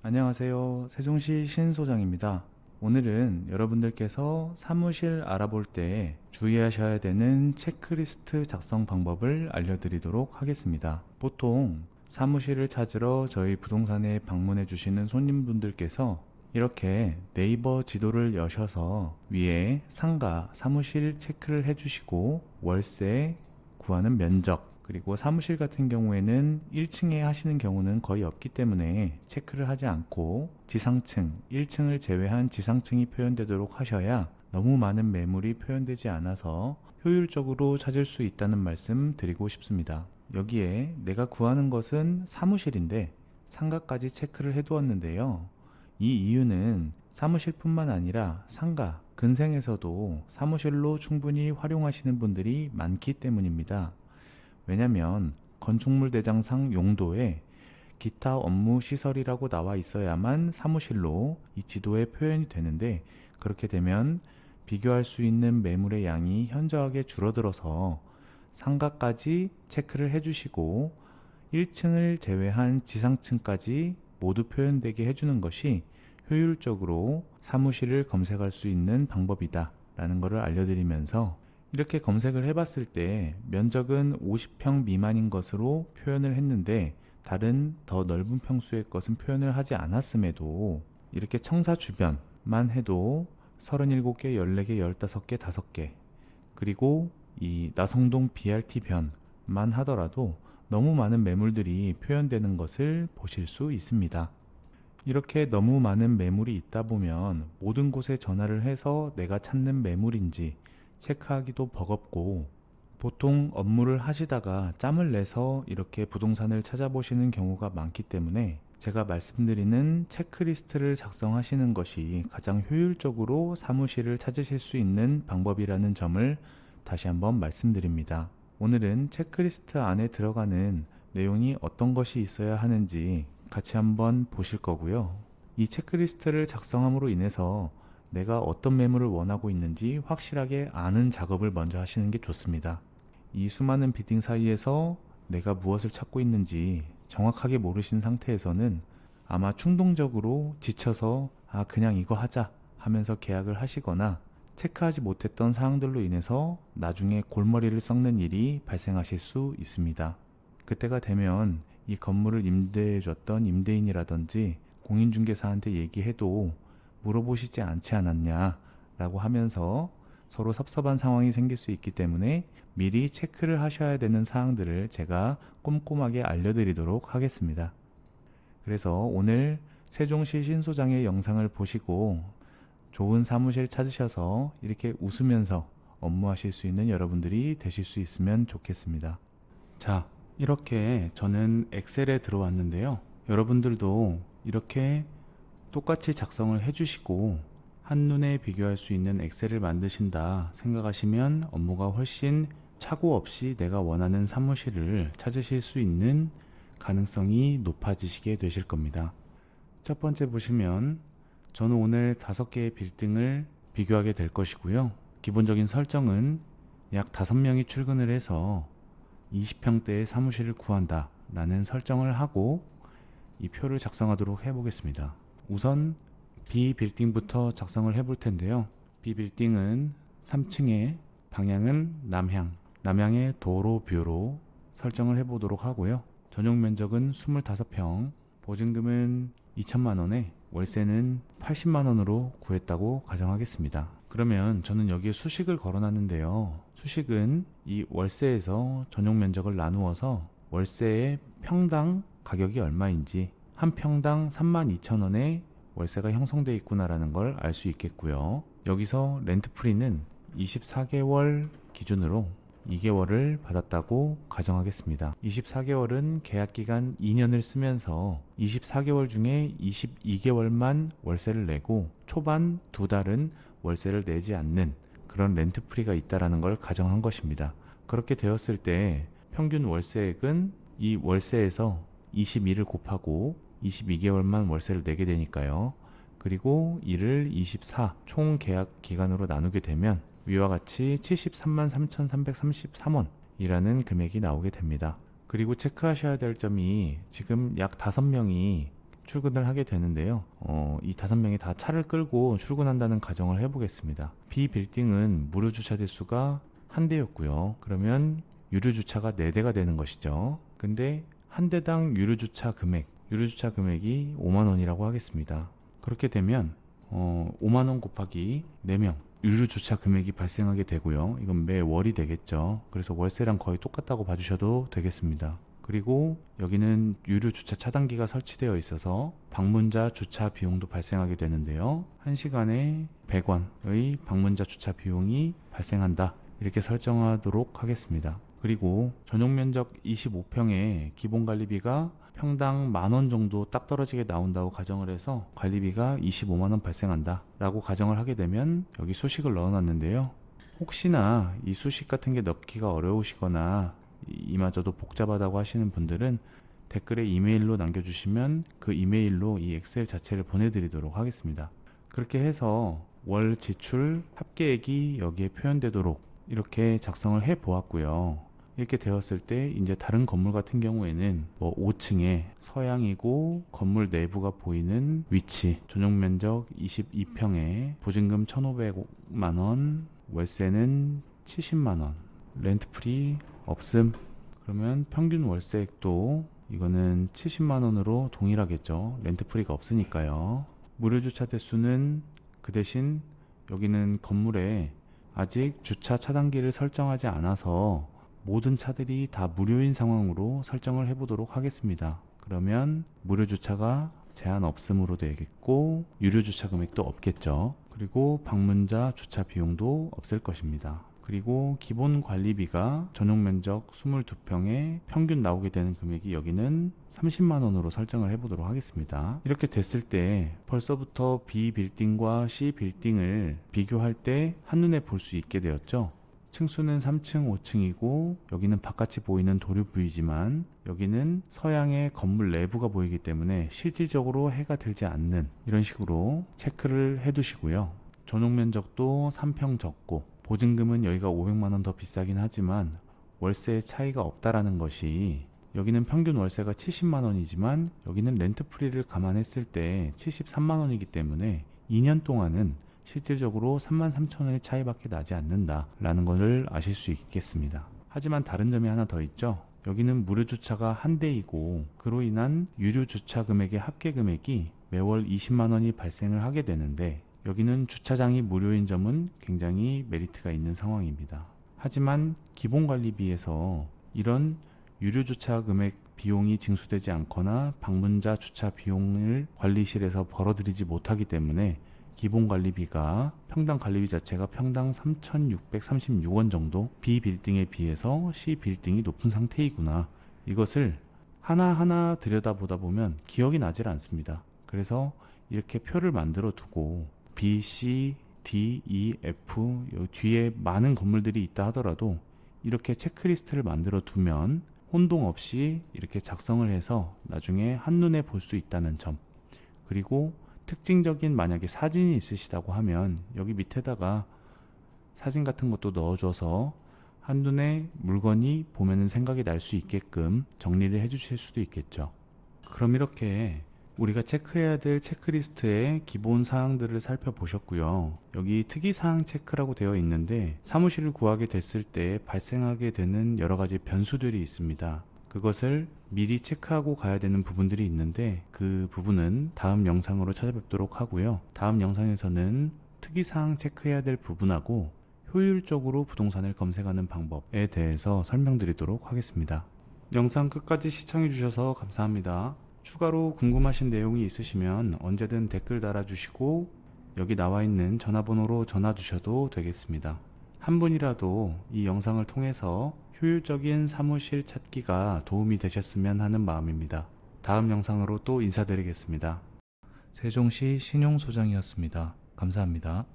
안녕하세요. 세종시 신소장입니다. 오늘은 여러분들께서 사무실 알아볼 때 주의하셔야 되는 체크리스트 작성 방법을 알려드리도록 하겠습니다. 보통 사무실을 찾으러 저희 부동산에 방문해 주시는 손님분들께서 이렇게 네이버 지도를 여셔서 위에 상가, 사무실 체크를 해주시고 월세, 구하는 면적, 그리고 사무실 같은 경우에는 1층에 하시는 경우는 거의 없기 때문에 체크를 하지 않고 지상층, 1층을 제외한 지상층이 표현되도록 하셔야 너무 많은 매물이 표현되지 않아서 효율적으로 찾을 수 있다는 말씀 드리고 싶습니다. 여기에 내가 구하는 것은 사무실인데 상가까지 체크를 해두었는데요. 이 이유는 사무실뿐만 아니라 상가, 근생에서도 사무실로 충분히 활용하시는 분들이 많기 때문입니다. 왜냐면 건축물 대장상 용도에 기타 업무 시설이라고 나와 있어야만 사무실로 이 지도에 표현이 되는데, 그렇게 되면 비교할 수 있는 매물의 양이 현저하게 줄어들어서 상가까지 체크를 해주시고 1층을 제외한 지상층까지 모두 표현되게 해주는 것이 효율적으로 사무실을 검색할 수 있는 방법이다 라는 것을 알려드리면서, 이렇게 검색을 해봤을 때 면적은 50평 미만인 것으로 표현을 했는데 다른 더 넓은 평수의 것은 표현을 하지 않았음에도 이렇게 청사 주변만 해도 37개, 14개, 15개, 5개, 그리고 이 나성동 BRT 변만 하더라도 너무 많은 매물들이 표현되는 것을 보실 수 있습니다. 이렇게 너무 많은 매물이 있다 보면 모든 곳에 전화를 해서 내가 찾는 매물인지 체크하기도 버겁고, 보통 업무를 하시다가 짬을 내서 이렇게 부동산을 찾아보시는 경우가 많기 때문에 제가 말씀드리는 체크리스트를 작성하시는 것이 가장 효율적으로 사무실을 찾으실 수 있는 방법이라는 점을 다시 한번 말씀드립니다. 오늘은 체크리스트 안에 들어가는 내용이 어떤 것이 있어야 하는지 같이 한번 보실 거고요. 이 체크리스트를 작성함으로 인해서 내가 어떤 매물을 원하고 있는지 확실하게 아는 작업을 먼저 하시는 게 좋습니다. 이 수많은 비딩 사이에서 내가 무엇을 찾고 있는지 정확하게 모르신 상태에서는 아마 충동적으로 지쳐서 그냥 이거 하자 하면서 계약을 하시거나 체크하지 못했던 사항들로 인해서 나중에 골머리를 썩는 일이 발생하실 수 있습니다. 그때가 되면 이 건물을 임대해 줬던 임대인이라든지 공인중개사한테 얘기해도 물어보시지 않지 않았냐 라고 하면서 서로 섭섭한 상황이 생길 수 있기 때문에 미리 체크를 하셔야 되는 사항들을 제가 꼼꼼하게 알려드리도록 하겠습니다. 그래서 오늘 세종시 신소장의 영상을 보시고 좋은 사무실 찾으셔서 이렇게 웃으면서 업무하실 수 있는 여러분들이 되실 수 있으면 좋겠습니다. 자, 이렇게 저는 엑셀에 들어왔는데요. 여러분들도 이렇게 똑같이 작성을 해주시고 한눈에 비교할 수 있는 엑셀을 만드신다 생각하시면 업무가 훨씬 착오 없이 내가 원하는 사무실을 찾으실 수 있는 가능성이 높아지시게 되실 겁니다. 첫 번째 보시면 저는 오늘 5개의 빌딩을 비교하게 될 것이고요. 기본적인 설정은 약 5명이 출근을 해서 20평대의 사무실을 구한다 라는 설정을 하고 이 표를 작성하도록 해보겠습니다. 우선 B 빌딩부터 작성을 해볼 텐데요. B 빌딩은 3층에 방향은 남향의 도로 뷰로 설정을 해보도록 하고요. 전용 면적은 25평, 보증금은 2천만원에 월세는 80만원으로 구했다고 가정하겠습니다. 그러면 저는 여기에 수식을 걸어놨는데요. 수식은 이 월세에서 전용 면적을 나누어서 월세의 평당 가격이 얼마인지, 한 평당 32,000원의 월세가 형성되어 있구나라는 걸 알 수 있겠고요. 여기서 렌트프리는 24개월 기준으로 2개월을 받았다고 가정하겠습니다. 24개월은 계약기간 2년을 쓰면서 24개월 중에 22개월만 월세를 내고 초반 2달은 월세를 내지 않는 그런 렌트프리가 있다는 걸 가정한 것입니다. 그렇게 되었을 때 평균 월세액은 이 월세에서 22를 곱하고 22개월만 월세를 내게 되니까요. 그리고 이를 24 총 계약 기간으로 나누게 되면 위와 같이 73만 3,333원 이라는 금액이 나오게 됩니다. 그리고 체크하셔야 될 점이 지금 약 5명이 출근을 하게 되는데요. 이 5명이 다 차를 끌고 출근한다는 가정을 해보겠습니다. B 빌딩은 무료 주차 대수가 1대였고요. 그러면 유료 주차가 4대가 되는 것이죠. 근데 한 대당 유료 주차 금액이 5만 원이라고 하겠습니다. 그렇게 되면 5만 원 곱하기 4명 유료 주차 금액이 발생하게 되고요. 이건 매월이 되겠죠. 그래서 월세랑 거의 똑같다고 봐주셔도 되겠습니다. 그리고 여기는 유료 주차 차단기가 설치되어 있어서 방문자 주차 비용도 발생하게 되는데요. 1시간에 100원의 방문자 주차 비용이 발생한다. 이렇게 설정하도록 하겠습니다. 그리고 전용 면적 25평에 기본 관리비가 평당 10,000원 정도 딱 떨어지게 나온다고 가정을 해서 관리비가 25만 원 발생한다 라고 가정을 하게 되면 여기 수식을 넣어 놨는데요. 혹시나 이 수식 같은 게 넣기가 어려우시거나 이마저도 복잡하다고 하시는 분들은 댓글에 이메일로 남겨주시면 그 이메일로 이 엑셀 자체를 보내드리도록 하겠습니다. 그렇게 해서 월 지출 합계액이 여기에 표현되도록 이렇게 작성을 해 보았고요. 이렇게 되었을 때 이제 다른 건물 같은 경우에는 5층에 서양이고 건물 내부가 보이는 위치, 전용 면적 22평에 보증금 1,500만 원, 월세는 70만 원, 렌트 프리 없음. 그러면 평균 월세액도 이거는 70만 원으로 동일하겠죠. 렌트 프리가 없으니까요. 무료 주차 대수는 그 대신 여기는 건물에 아직 주차 차단기를 설정하지 않아서 모든 차들이 다 무료인 상황으로 설정을 해보도록 하겠습니다. 그러면 무료 주차가 제한 없음으로 되겠고 유료 주차 금액도 없겠죠. 그리고 방문자 주차 비용도 없을 것입니다. 그리고 기본 관리비가 전용 면적 22평에 평균 나오게 되는 금액이 여기는 30만 원으로 설정을 해보도록 하겠습니다. 이렇게 됐을 때 벌써부터 B 빌딩과 C 빌딩을 비교할 때 한눈에 볼 수 있게 되었죠. 층수는 3층, 5층이고 여기는 바깥이 보이는 도류부이지만 여기는 서양의 건물 내부가 보이기 때문에 실질적으로 해가 들지 않는 이런 식으로 체크를 해 두시고요. 전용 면적도 3평 적고 보증금은 여기가 500만 원 더 비싸긴 하지만 월세 차이가 없다라는 것이 여기는 평균 월세가 70만 원이지만 여기는 렌트 프리를 감안했을 때 73만 원이기 때문에 2년 동안은 실질적으로 33,000원의 차이밖에 나지 않는다라는 것을 아실 수 있겠습니다. 하지만 다른 점이 하나 더 있죠. 여기는 무료 주차가 1대이고 그로 인한 유료 주차 금액의 합계 금액이 매월 20만 원이 발생을 하게 되는데 여기는 주차장이 무료인 점은 굉장히 메리트가 있는 상황입니다. 하지만 기본 관리비에서 이런 유료 주차 금액 비용이 징수되지 않거나 방문자 주차 비용을 관리실에서 벌어들이지 못하기 때문에 기본 관리비가 평당 관리비 자체가 평당 3,636원 정도 B 빌딩에 비해서 C 빌딩이 높은 상태이구나. 이것을 하나하나 들여다보다 보면 기억이 나질 않습니다. 그래서 이렇게 표를 만들어 두고 B, C, D, E, F 뒤에 많은 건물들이 있다 하더라도 이렇게 체크리스트를 만들어 두면 혼동 없이 이렇게 작성을 해서 나중에 한눈에 볼 수 있다는 점, 그리고 특징적인 만약에 사진이 있으시다고 하면 여기 밑에다가 사진 같은 것도 넣어줘서 한눈에 물건이 보면은 생각이 날 수 있게끔 정리를 해 주실 수도 있겠죠. 그럼 이렇게 우리가 체크해야 될 체크리스트의 기본 사항들을 살펴보셨고요. 여기 특이사항 체크라고 되어 있는데 사무실을 구하게 됐을 때 발생하게 되는 여러 가지 변수들이 있습니다. 그것을 미리 체크하고 가야 되는 부분들이 있는데 그 부분은 다음 영상으로 찾아뵙도록 하고요. 다음 영상에서는 특이사항 체크해야 될 부분하고 효율적으로 부동산을 검색하는 방법에 대해서 설명드리도록 하겠습니다. 영상 끝까지 시청해 주셔서 감사합니다. 추가로 궁금하신 내용이 있으시면 언제든 댓글 달아주시고 여기 나와 있는 전화번호로 전화 주셔도 되겠습니다. 한 분이라도 이 영상을 통해서 효율적인 사무실 찾기가 도움이 되셨으면 하는 마음입니다. 다음 영상으로 또 인사드리겠습니다. 세종시 신용소장이었습니다. 감사합니다.